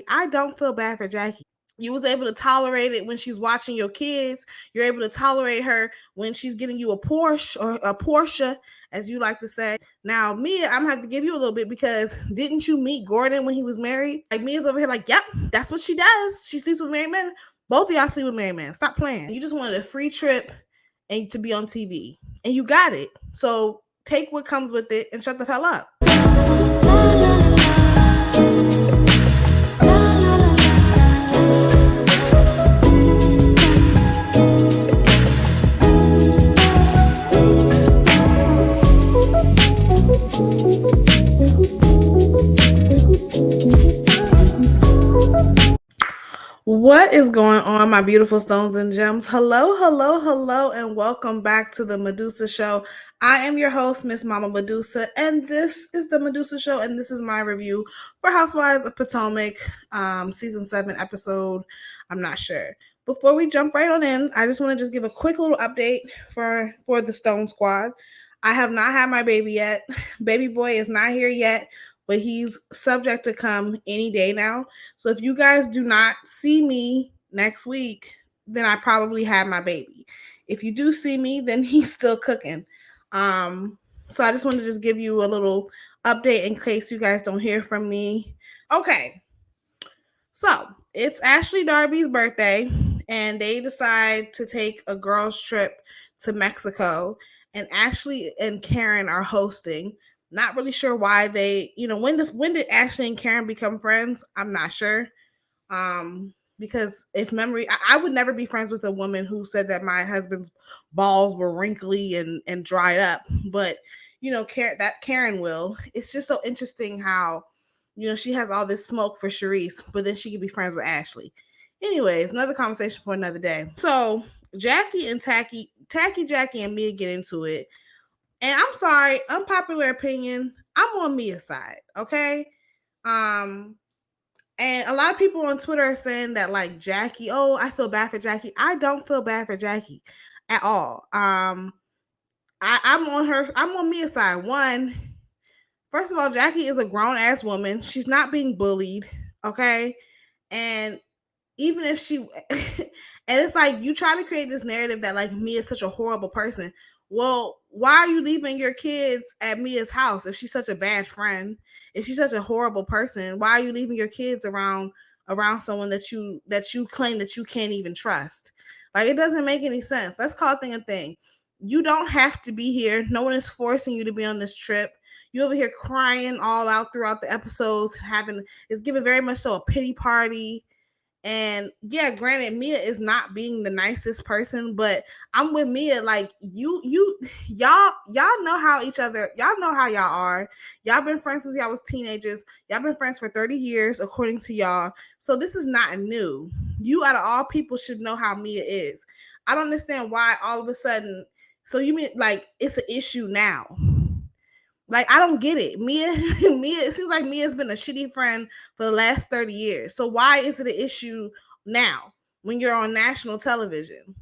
I don't feel bad for Jackie. You was able to tolerate it when she's watching your kids. You're able to tolerate her when she's getting you a Porsche or a Porsche, as you like to say. Now, Mia, I'm gonna have to give you a little bit because didn't you meet Gordon when he was married? Like Mia's over here, like, yep, that's what she does. She sleeps with married men. Both of y'all sleep with married men. Stop playing. You just wanted a free trip and to be on TV, and you got it. So take what comes with it and shut the hell up. What is going on, my beautiful stones and gems? Hello, hello, hello, and welcome back to the Medusa Show. I am your host, Miss Mama Medusa, and this is the Medusa Show, and this is my review for Housewives of Potomac, season 7 episode. I'm not sure. Before we jump right on in, I just want to just give a quick little update for the Stone Squad. I have not had my baby yet. Baby boy is not here yet, but he's subject to come any day now. So if you guys do not see me next week, then I probably had my baby. If you do see me, then he's still cooking. So I just wanted to just give you a little update in case you guys don't hear from me. Okay. So it's Ashley Darby's birthday, and they decide to take a girls' trip to Mexico. And Ashley and Karen are hosting. Not really sure why they, when did Ashley and Karen become friends? I'm not sure. Because if memory, I would never be friends with a woman who said that my husband's balls were wrinkly and dried up. But Karen will. It's just so interesting how she has all this smoke for Charisse, but then she can be friends with Ashley. Anyways, another conversation for another day. So Jackie and Tacky, Jackie and Mia get into it. And I'm sorry, unpopular opinion, I'm on Mia's side, okay? And a lot of people on Twitter are saying that like Jackie, oh, I feel bad for Jackie. I don't feel bad for Jackie at all. I'm on Mia's side. One, first of all, Jackie is a grown ass woman. She's not being bullied, okay? And even if she and it's like you try to create this narrative that like Mia is such a horrible person. Well, why are you leaving your kids at Mia's house if she's such a bad friend? If she's such a horrible person, why are you leaving your kids around someone that you claim that you can't even trust? Like it doesn't make any sense. Let's call a thing a thing. You don't have to be here. No one is forcing you to be on this trip. You over here crying all out throughout the episodes, it's given very much so a pity party. And yeah, granted, Mia is not being the nicest person, but I'm with Mia. Like y'all know how y'all know how y'all are. Y'all been friends since y'all was teenagers. Y'all been friends for 30 years, according to y'all. So this is not new. You out of all people should know how Mia is. I don't understand why all of a sudden. So you mean like it's an issue now? Like I don't get it. Mia, it seems like Mia's been a shitty friend for the last 30 years. So why is it an issue now when you're on national television?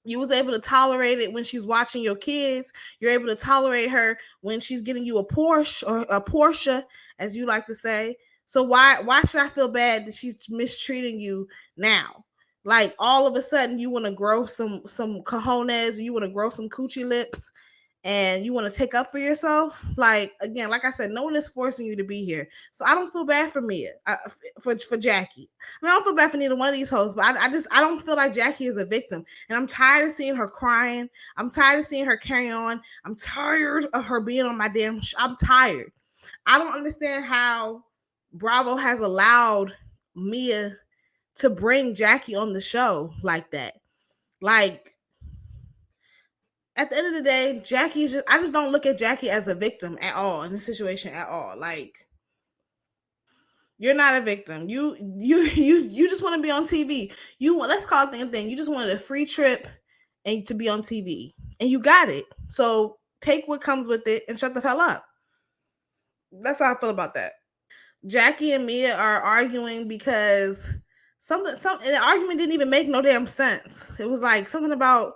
You was able to tolerate it when she's watching your kids. You're able to tolerate her when she's getting you a Porsche or a Porsche, as you like to say. So why should I feel bad that she's mistreating you now? Like all of a sudden you want to grow some cojones, you want to grow some coochie lips, and you want to take up for yourself. Like again, like I said, no one is forcing you to be here. So I don't feel bad for Mia, for Jackie. I don't feel bad for neither one of these hoes, but I don't feel like Jackie is a victim. And I'm tired of seeing her crying. I'm tired of seeing her carry on. I'm tired of her being on my damn I'm tired. I don't understand how Bravo has allowed Mia to bring Jackie on the show like that. Like at the end of the day, I just don't look at Jackie as a victim at all in this situation at all. Like you're not a victim. You just want to be on TV. Let's call it the thing. You just wanted a free trip and to be on TV. And you got it. So take what comes with it and shut the hell up. That's how I feel about that. Jackie and Mia are arguing because the argument didn't even make no damn sense. It was like something about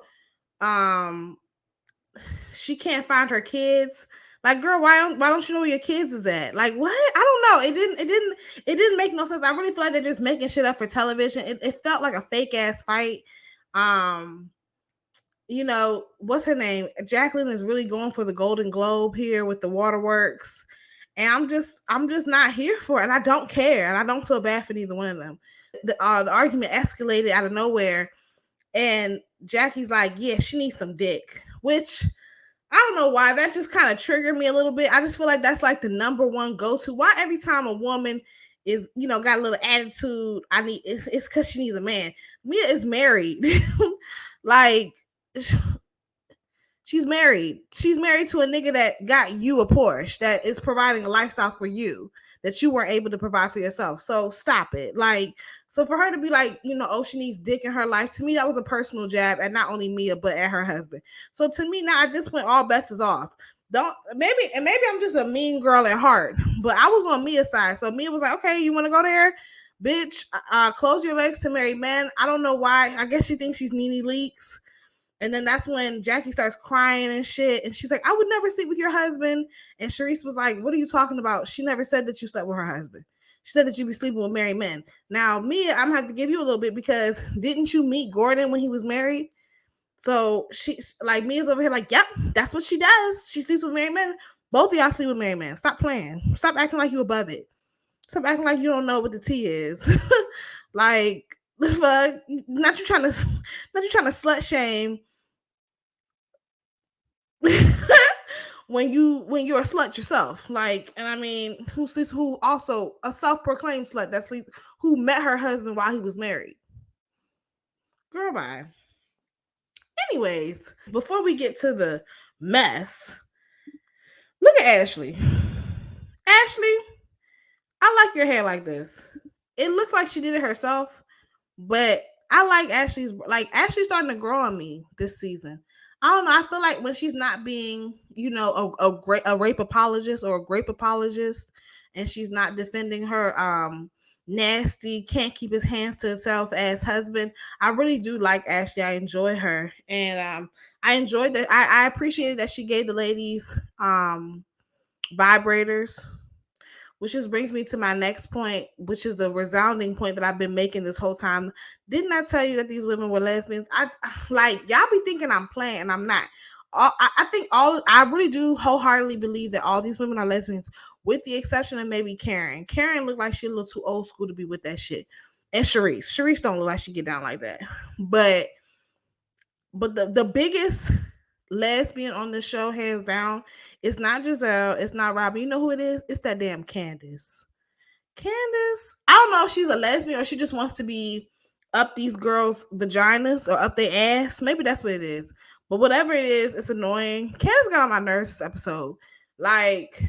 she can't find her kids. Like, girl, why don't you know where your kids is at? Like, what? I don't know. It didn't make no sense. I really feel like they're just making shit up for television. It felt like a fake ass fight. Um, what's her name? Jacqueline is really going for the Golden Globe here with the waterworks. And I'm just not here for it. And I don't care. And I don't feel bad for neither one of them. The argument escalated out of nowhere. And Jackie's like, yeah, she needs some dick. Which I don't know why. That just kind of triggered me a little bit. I just feel like that's like the number one go-to. Why every time a woman is, got a little attitude, it's because she needs a man. Mia is married. Like, she's married. She's married to a nigga that got you a Porsche, that is providing a lifestyle for you that you weren't able to provide for yourself. So stop it. Like, so for her to be like, oh, she needs dick in her life, to me, that was a personal jab at not only Mia, but at her husband. So to me, now at this point, all bets is off. Maybe I'm just a mean girl at heart, but I was on Mia's side. So Mia was like, okay, you want to go there? Bitch, close your legs to married men. I don't know why. I guess she thinks she's Nene Leakes. And then that's when Jackie starts crying and shit. And she's like, I would never sleep with your husband. And Charisse was like, what are you talking about? She never said that you slept with her husband. She said that you be sleeping with married men. Now, Mia, I'm going to have to give you a little bit, because didn't you meet Gordon when he was married? So she's like, Mia's over here like, yep, that's what she does. She sleeps with married men. Both of y'all sleep with married men. Stop playing. Stop acting like you above it. Stop acting like you don't know what the tea is. Like, the fuck? Not you trying to slut shame when you're a slut yourself. Like, and I mean, who also a self-proclaimed slut that sleeps, who met her husband while he was married. Girl, bye. Anyways, before we get to the mess, look at Ashley. Ashley, I like your hair like this. It looks like she did it herself, but I like Ashley's starting to grow on me this season. I don't know. I feel like when she's not being, a rape apologist or a grape apologist, and she's not defending her nasty, can't keep his hands to herself as husband, I really do like Ashley. I enjoy her, and I enjoyed that. I appreciated that she gave the ladies vibrators, which just brings me to my next point, which is the resounding point that I've been making this whole time. Didn't I tell you that these women were lesbians? I like, y'all be thinking I'm playing, and I'm not. I really do wholeheartedly believe that all these women are lesbians, with the exception of maybe Karen. Karen looked like she a little too old school to be with that shit. And Charisse don't look like she get down like that. But the biggest lesbian on the show, hands down, it's not Giselle, it's not Robbie. You know who it is? It's that damn Candace. Candace, I don't know if she's a lesbian or she just wants to be up these girls' vaginas or up their ass. Maybe that's what it is. But whatever it is, it's annoying. Candace got on my nerves this episode. Like,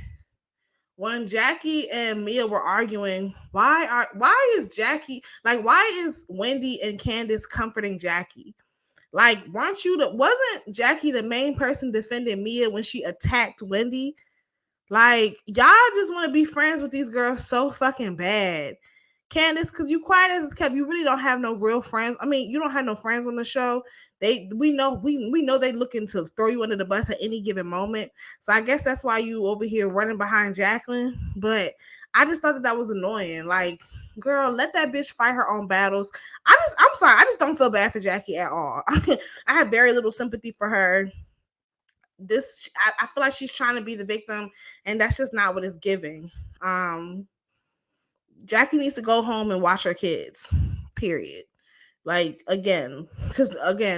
when Jackie and Mia were arguing, why is Jackie, like, why is Wendy and Candace comforting Jackie? Like, wasn't Jackie the main person defending Mia when she attacked Wendy? Like, y'all just want to be friends with these girls so fucking bad. Candace, because you quiet as it's kept, you really don't have no real friends. I mean, you don't have no friends on the show. We know they looking to throw you under the bus at any given moment. So I guess that's why you over here running behind Jacqueline. But I just thought that was annoying. Like, girl, let that bitch fight her own battles. I'm sorry, I just don't feel bad for Jackie at all. I have very little sympathy for her. I feel like she's trying to be the victim, and that's just not what it's giving. Jackie needs to go home and watch her kids, period. Like, because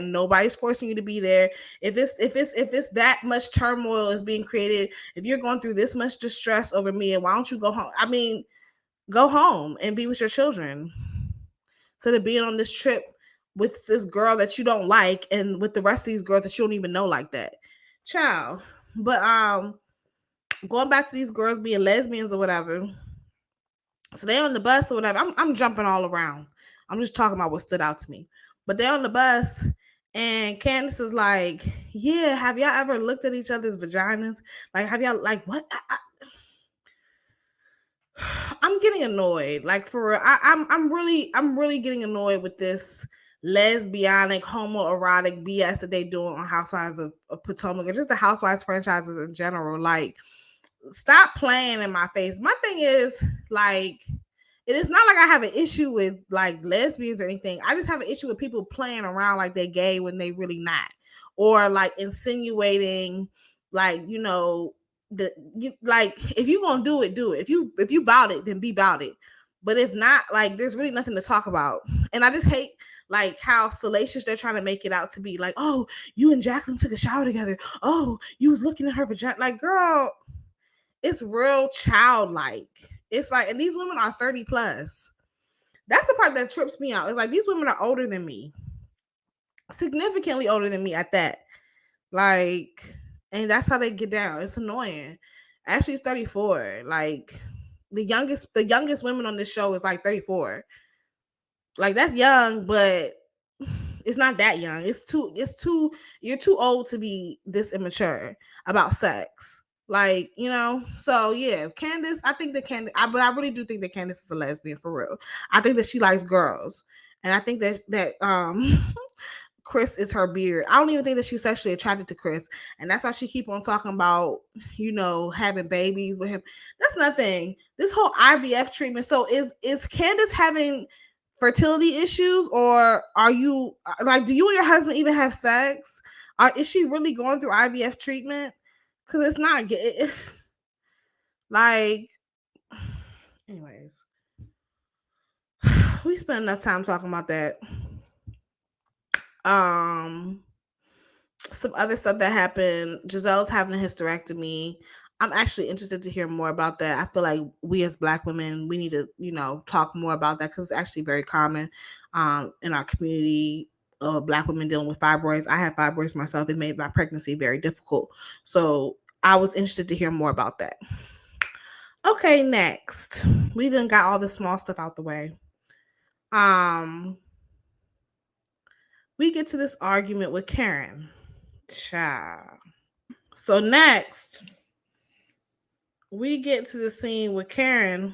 nobody's forcing you to be there. If it's that much turmoil is being created, if you're going through this much distress over Mia, why don't you go home? I mean, go home and be with your children, instead of being on this trip with this girl that you don't like and with the rest of these girls that you don't even know like that. Child. But going back to these girls being lesbians or whatever. So they on the bus or whatever. I'm jumping all around. I'm just talking about what stood out to me. But they're on the bus, and Candace is like, yeah, have y'all ever looked at each other's vaginas? Like, have y'all, like, what? I'm getting annoyed. Like, for real, I'm really getting annoyed with this lesbianic, homoerotic BS that they doing on Housewives of Potomac, or just the Housewives franchises in general. Like, stop playing in my face. My thing is like, it is not like I have an issue with like lesbians or anything. I just have an issue with people playing around like they're gay when they really not, or like insinuating, like, you know, the you like, if you gonna do it, do it. If you bout it, then be bout it. But if not, like, there's really nothing to talk about. And I just hate like how salacious they're trying to make it out to be. Like, oh, you and Jacqueline took a shower together. Oh, you was looking at her vagina. Like, girl, it's real childlike. It's like, and these women are 30 plus. That's the part that trips me out. It's like these women are older than me, significantly older than me at that. Like, and that's how they get down. It's annoying. Ashley's 34. Like, the youngest women on this show is like 34. Like, that's young, but it's not that young. It's too you're too old to be this immature about sex. Like, you know, so yeah, Candace, I think that but I really do think that Candace is a lesbian for real. I think that she likes girls. And I think that Chris is her beard. I don't even think that she's sexually attracted to Chris. And that's why she keep on talking about, you know, having babies with him. That's nothing. This whole IVF treatment. So is Candace having fertility issues, or are you like, do you and your husband even have sex? Is she really going through IVF treatment? Because it's not like, anyways, we spent enough time talking about that. Um, some other stuff that happened. Giselle's having a hysterectomy. I'm actually interested to hear more about that. I feel like we as Black women, we need to, you know, talk more about that because it's actually very common in our community. Black women dealing with fibroids. I have fibroids myself. It made my pregnancy very difficult. So I was interested to hear more about that. Okay, next. We done got all the small stuff out the way. We get to this argument with Karen. Child. So next, we get to the scene with Karen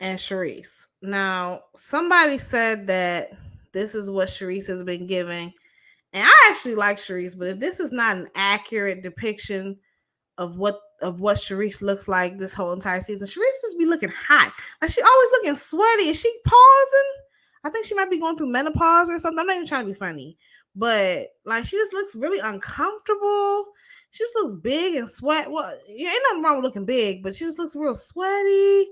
and Charisse. Now, somebody said that this is what Charisse has been giving. And I actually like Charisse, but if this is not an accurate depiction of what Charisse looks like this whole entire season, Charisse just be looking hot. Like, she always looking sweaty. Is she pausing? I think she might be going through menopause or something. I'm not even trying to be funny. But like, she just looks really uncomfortable. She just looks big and sweat. Well, yeah, ain't nothing wrong with looking big, but she just looks real sweaty.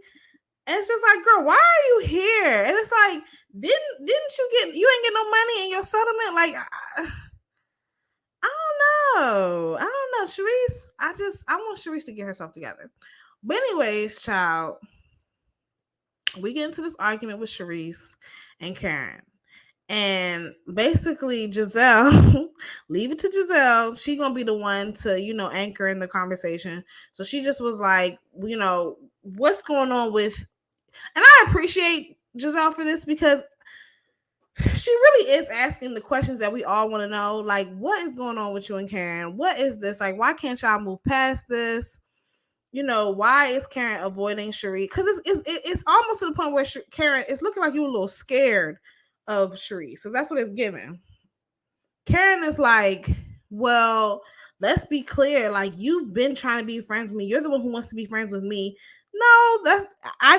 And it's just like, girl, why are you here? And it's like, didn't you ain't get no money in your settlement? Like, I don't know. I don't know. Charisse, I want Charisse to get herself together. But anyways, child, we get into this argument with Charisse and Karen. And basically, Giselle, leave it to Giselle. She gonna be the one to, you know, anchor in the conversation. So she just was like, you know, what's going on with, and I appreciate Giselle for this because she really is asking the questions that we all want to know. Like, what is going on with you and Karen? What is this? Like, why can't y'all move past this? You know, why is Karen avoiding Charisse? Because it's almost to the point where Karen, it's looking like you're a little scared of Charisse. So that's what it's giving. Karen is like, well, let's be clear. Like, you've been trying to be friends with me. You're the one who wants to be friends with me. No, I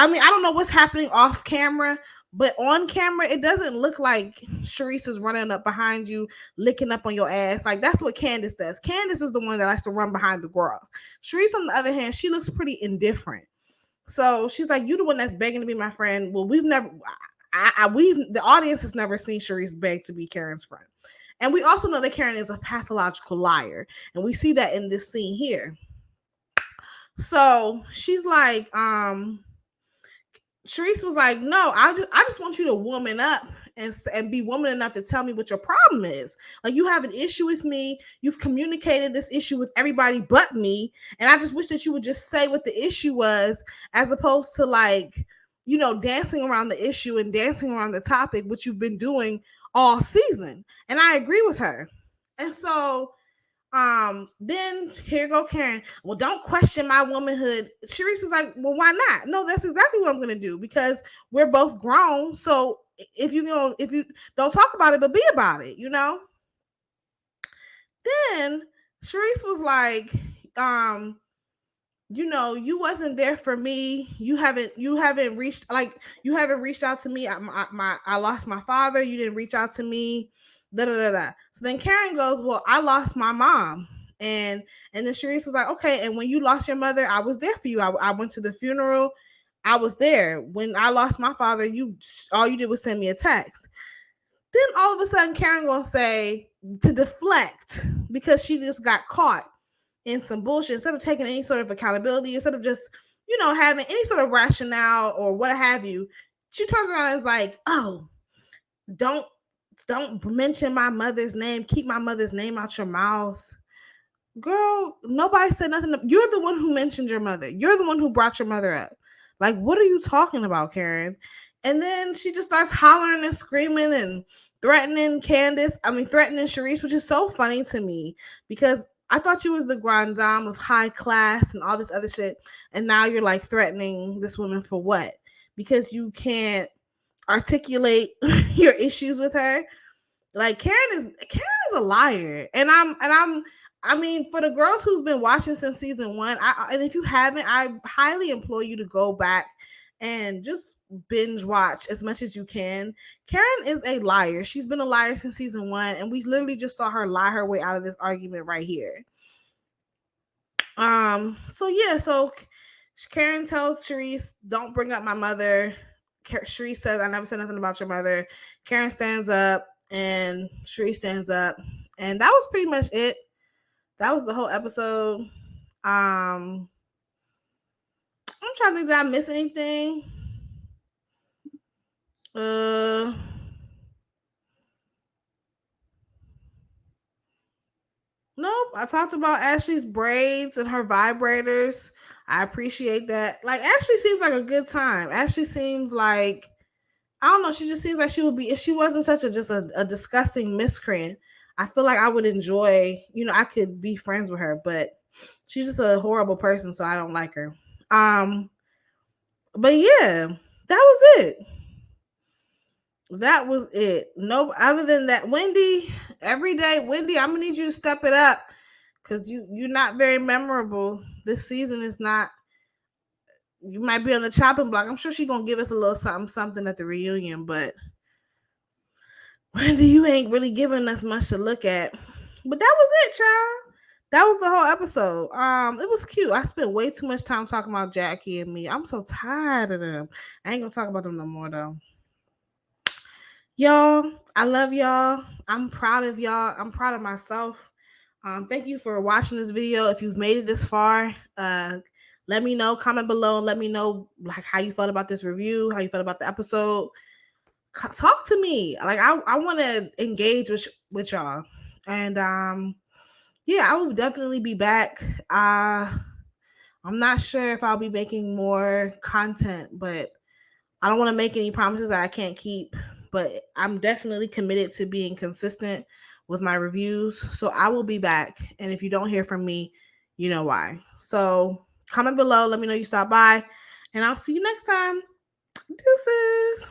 mean, I don't know what's happening off camera, but on camera, it doesn't look like Charisse is running up behind you, licking up on your ass. Like, that's what Candace does. Candace is the one that likes to run behind the girls. Charisse, on the other hand, she looks pretty indifferent. So she's like, you the one that's begging to be my friend. Well, the audience has never seen Charisse beg to be Karen's friend. And we also know that Karen is a pathological liar. And we see that in this scene here. So she's like, Charisse was like, no, I just want you to woman up and be woman enough to tell me what your problem is. Like, you have an issue with me. You've communicated this issue with everybody but me. And I just wish that you would just say what the issue was, as opposed to, like, you know, dancing around the issue and dancing around the topic, which you've been doing all season. And I agree with her. And so then here go Karen. Well, don't question my womanhood. Charisse was like, well, why not? No, that's exactly what I'm gonna do, because we're both grown. So if you don't talk about it, but be about it, you know. Then Charisse was like, you wasn't there for me. You haven't reached out to me. I lost my father. You didn't reach out to me. Da da da da. So then Karen goes, well, I lost my mom. And then Charisse was like, okay, and when you lost your mother, I was there for you. I went to the funeral. I was there. When I lost my father, all you did was send me a text. Then all of a sudden Karen gonna say, to deflect, because she just got caught in some bullshit, instead of taking any sort of accountability, instead of just, having any sort of rationale or what have you, she turns around and is like, oh, don't mention my mother's name. Keep my mother's name out your mouth. Girl, nobody said nothing. You're the one who mentioned your mother. You're the one who brought your mother up. Like, what are you talking about, Karen? And then she just starts hollering and screaming and threatening threatening Charisse, which is so funny to me, because I thought you was the grand dame of high class and all this other shit. And now you're like threatening this woman for what? Because you can't articulate your issues with her. Like, Karen is a liar. For the girls who's been watching since season 1, and if you haven't, I highly implore you to go back and just binge watch as much as you can. Karen is a liar. She's been a liar since season 1, and we literally just saw her lie her way out of this argument right here. So Karen tells Charisse, don't bring up my mother. Charisse says, I never said nothing about your mother. Karen stands up and Charisse stands up. And that was pretty much it. That was the whole episode. I'm trying to think, did I miss anything? Nope. I talked about Ashley's braids and her vibrators. I appreciate that. Like, Ashley seems like a good time. Ashley seems like, I don't know, she just seems like she would be, if she wasn't such a disgusting miscreant, I feel like I would enjoy, I could be friends with her, but she's just a horrible person, so I don't like her. But yeah, that was it. That was it. No, other than that, Wendy, every day, Wendy, I'm gonna need you to step it up, because you're not very memorable. This season is not. You might be on the chopping block. I'm sure she's gonna give us a little something at the reunion, but Wendy, you ain't really giving us much to look at. But that was it, child. That was the whole episode. It was cute. I spent way too much time talking about Jackie and me. I'm so tired of them. I ain't gonna talk about them no more though. Y'all, I love y'all. I'm proud of y'all. I'm proud of myself. Thank you for watching this video. If you've made it this far, let me know. Comment below and let me know like how you felt about this review, how you felt about the episode. Talk to me. Like, I want to engage with y'all. And yeah, I will definitely be back. I'm not sure if I'll be making more content, but I don't want to make any promises that I can't keep. But I'm definitely committed to being consistent with my reviews. So I will be back. And if you don't hear from me, you know why. So comment below. Let me know you stopped by. And I'll see you next time. Deuces.